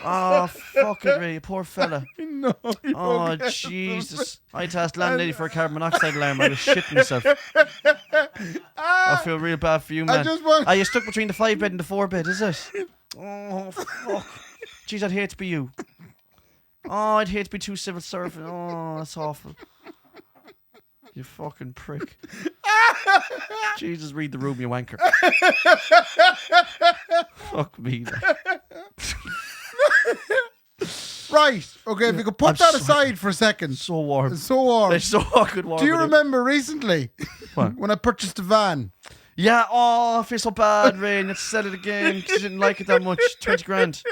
Oh, fuck it, Ray. You poor fella. No. you Oh, don't get Jesus. I had to ask landlady for a carbon monoxide alarm. I was shitting myself. I feel real bad for you, man. just want- Are you stuck between the 5 bed and the 4 bed, is it? Oh, fuck. Jeez, I'd hate to be you. Oh, I'd hate to be too civil servant. Oh, that's awful. You fucking prick. Jesus, read the room, you wanker. Fuck me. Right. Okay, if you could put I'm that sorry. aside for a second. So warm. It's so warm. It's so fucking warm. Do you in here. remember recently What? when I purchased a van? Yeah, oh, I feel so bad, Ray. Let's sell it again. 'Cause you didn't like it that much. 20 grand.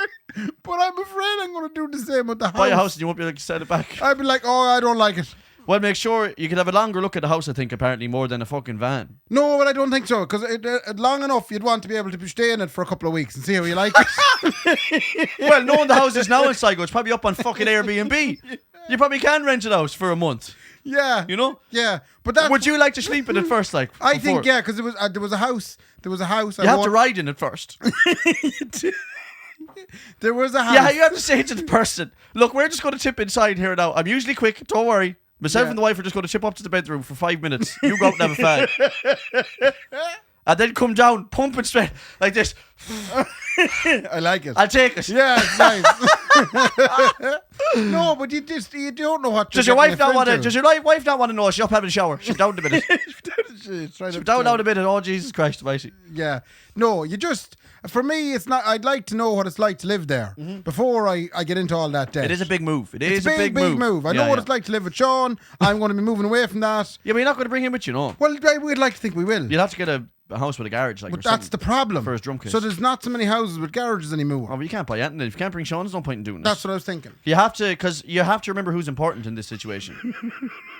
But I'm afraid I'm going to do the same with the house. Buy a house and you won't be able to sell it back. I'd be like, oh, I don't like it. Well, make sure you could have a longer look at the house, I think, apparently, more than a fucking van. No, but I don't think so. Because long enough, you'd want to be able to stay in it for a couple of weeks and see how you like it. Well, knowing the house is now in Sligo, it's probably up on fucking Airbnb. You probably can rent it out for a month, Yeah. you know? Yeah. But that. Would you like to sleep in it first, like? I before? think, yeah, because there was a house. There was a house. You have to ride in it first. There was a house. Yeah, you have to say to the person, look, we're just going to tip inside here now. I'm usually quick, don't worry. Myself Yeah. and the wife are just going to chip up to the bedroom for 5 minutes. You go out and have a fag. And then come down, pumping straight like this. I like it. I'll take it. Yeah, it's nice. No, but you don't know what. Does your wife not want to? Does your wife not want to know? She's up having a shower. She's down in a minute. She's down a minute. Oh Jesus Christ, Almighty. Yeah. No, you just. For me, it's not. I'd like to know what it's like to live there before I get into all that debt. It is a big move. It's a big move. I know what it's like to live with Sean. I'm going to be moving away from that. Yeah, but you're not going to bring him with you, no. Well, we'd like to think we will. You'll have to get a house with a garage, like. But or that's something the problem. for his drum kit. So there's not so many houses with garages anymore. Oh, but you can't buy anything. If you can't bring Sean, there's no point in doing That's this. what I was thinking. You have to, because you have to remember who's important in this situation.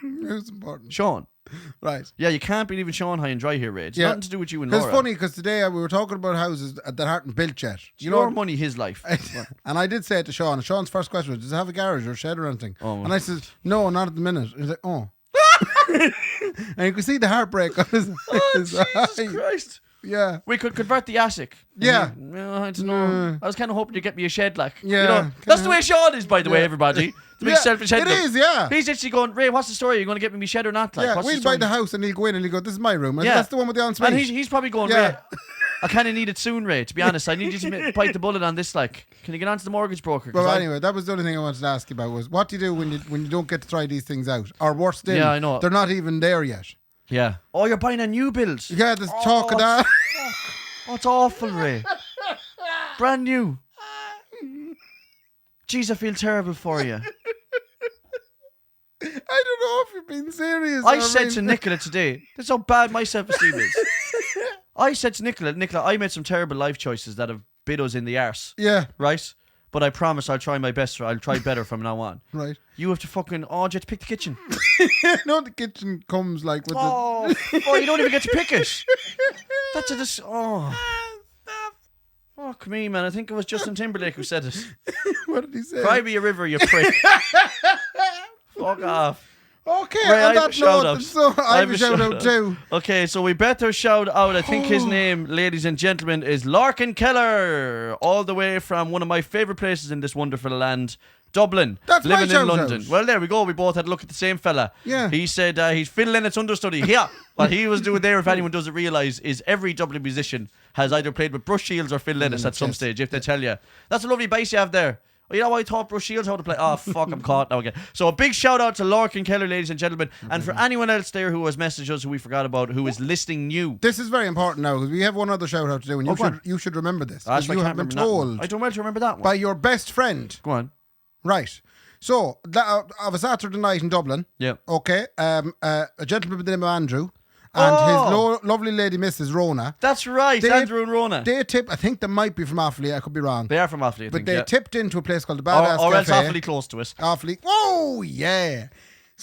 It's important. Sean. Right. Yeah, you can't be leaving Sean high and dry here, Ray. It's Yeah. nothing to do with you and It's Laura. funny because today we were talking about houses that aren't built yet. You Your know, money, his life. and I did say it to Sean. Sean's first question was, "Does it have a garage or a shed or anything?" Oh. And I said, "No, not at the minute." He's like, "Oh," and you could see the heartbreak on his Jesus eye. Christ. Yeah. We could convert the attic. Yeah. I don't know. I was kind of hoping you'd get me a shed, like. Yeah, You know, that's the way Sean is, by the way, Yeah. everybody. The big Yeah, selfish head. it is, yeah. He's actually going, Ray, what's the story? Are you going to get me my shed or not? Like, Yeah, what's we'll the buy story? the house and he'll go in and he'll go, this is my room. And Yeah. that's the one with the ensuite. And he's probably going, Yeah. Ray, I kind of need it soon, Ray, to be honest. I need you to bite the bullet on this, like. Can you get on to the mortgage broker? 'Cause Well, I- anyway, that was the only thing I wanted to ask you about was what do you do when you don't get to try these things out? Or worse still, Yeah, I know. they're not even there yet. Yeah. Oh, you're buying a new build. Yeah, there's talk of that. Oh, it's awful, Ray. Brand new. Jeez, I feel terrible for you. I don't know if you're being serious. I or said to Nicola today, that's how bad my self-esteem is. I said to Nicola, I made some terrible life choices that have bit us in the arse, Yeah, right? But I promise I'll try my best. I'll try better from now on. right. You have to fucking, do you have to pick the kitchen? No, the kitchen comes like with Oh, you don't even get to pick it. That's a fuck me, man. I think it was Justin Timberlake who said it. the... What did he say? Cry me a river, you prick. Fuck off. Okay, Ray, I on have a that shout note, out. so I have a shout out too. Okay, so we better shout out. I think his name, ladies and gentlemen, is Larkin Keller, all the way from one of my favourite places in this wonderful land, Dublin. That's my living in shout London. out. Well, there we go. We both had a look at the same fella. Yeah. He said he's Phil Lennox's understudy. Yeah. What he was doing there, if anyone doesn't realise, is every Dublin musician has either played with Bruce Shields or Phil Lennox at some yes. stage, if they tell you. That's a lovely bass you have there. Oh, you know why I taught Bruce Shields how to play? Oh, fuck, I'm caught now again. So a big shout out to Larkin Keller, ladies and gentlemen. And for anyone else there who has messaged us who we forgot about, who is listening new. This is very important now because we have one other shout out to do, and Oh, go on. you should remember this. That's Because why you I have can't been remember that one. told I don't well to remember that one. by your best friend. Go on. Right. So, of a Saturday night in Dublin, Yeah. okay, a gentleman by the name of Andrew and his lovely lady Mrs. Rona, That's right, They- Andrew and Rona. they tipped, I think they might be from Offaly, I could be wrong, They are from Offaly, I but think, they yeah. tipped into a place called the Badass or else Cafe. Offaly close to us. Offaly. Oh, yeah.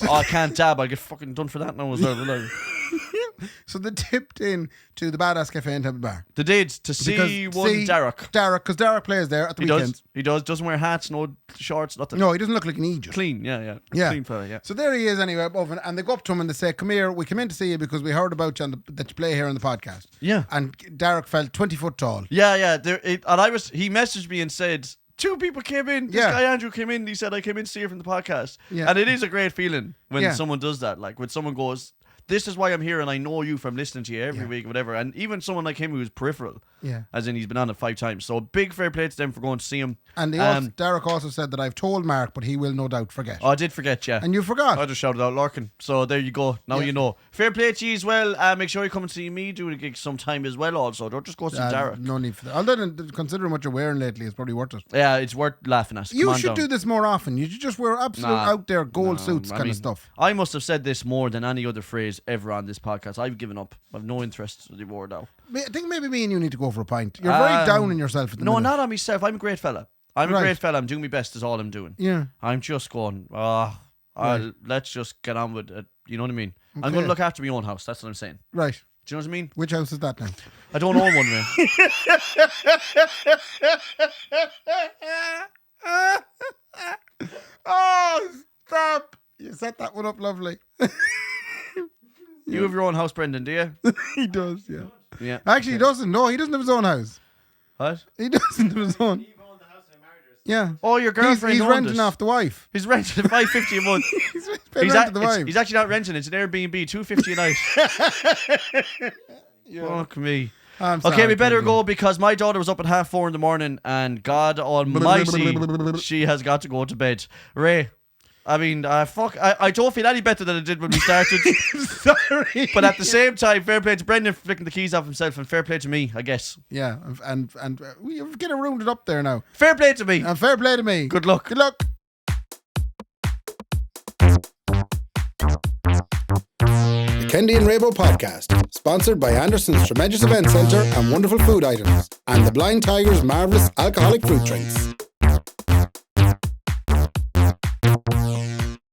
Oh, I can't dab. I'll get fucking done for that now as well. will I? So they tipped in to the Badass Cafe in Temple Bar. They did to see one Derek. Because Derek plays there at the He weekends. does. He does. Doesn't wear hats, no shorts, nothing. No, he doesn't look like an Egypt. Clean, yeah. Yeah. Clean fella, yeah. So there he is anyway above, and they go up to him and they say, "Come here, we come in to see you because we heard about you that you play here on the podcast." Yeah. And Derek felt 20 foot tall. Yeah. He messaged me and said, 2 people came in. This Yeah. guy Andrew came in. He said, I came in to see you from the podcast. Yeah. And it is a great feeling when Yeah. someone does that. Like when someone goes, this is why I'm here and I know you from listening to you every week, whatever. And even someone like him who's peripheral. Yeah. As in he's been on it 5 times. So big fair play to them for going to see him. And Derek also said that I've told Mark, but he will no doubt forget. Oh, I did forget, yeah. And you forgot. I just shouted out Larkin. So there you go. Now Yeah. you know. Fair play to you as well. Make sure you come and see me doing a gig sometime as well also. Don't just go see Derek. No need for that. Although considering what you're wearing lately, it's probably worth it. Yeah, it's worth laughing at. You Come on should down. do this more often. You should just wear absolute out there gold suits kind of stuff. I must have said this more than any other phrase ever on this podcast. I've given up. I've no interest anymore now. I think maybe me and you need to go for a pint. You're very down on yourself at the No, minute. not on myself. I'm a great fella. I'm a Right. great fella. I'm doing my best is all I'm doing. Yeah. I'm just going, let's just get on with it. You know what I mean? I'm Okay. going to look after my own house. That's what I'm saying. Right. Do you know what I mean? Which house is that now? I don't own one, man. Oh, stop. You set that one up lovely. You have your own house, Brendan, do you? He does, yeah. Yeah. Actually, he doesn't. No, he doesn't have his own house. What? He doesn't have his own. Eve owned the house and I married her. Yeah. Oh, your girlfriend He's owned renting it. off the wife. He's renting $5.50 a month. He's paying rent to the wife. He's actually not renting. It's an Airbnb, $2.50 a night. Fuck me. I'm Okay, sorry, we better Kendy. go because my daughter was up at 4:30 in the morning, and God Almighty, she has got to go to bed. Ray, I mean, I don't feel any better than I did when we started. Sorry. But at the same time, fair play to Brendan for flicking the keys off himself, and fair play to me, I guess. Yeah, and we're getting rounded up there now. Fair play to me. And fair play to me. Good luck. Good luck. The Kendy and Raybo podcast, sponsored by Anderson's Tremendous Event Centre and Wonderful Food Items, and the Blind Tiger's marvellous alcoholic fruit drinks.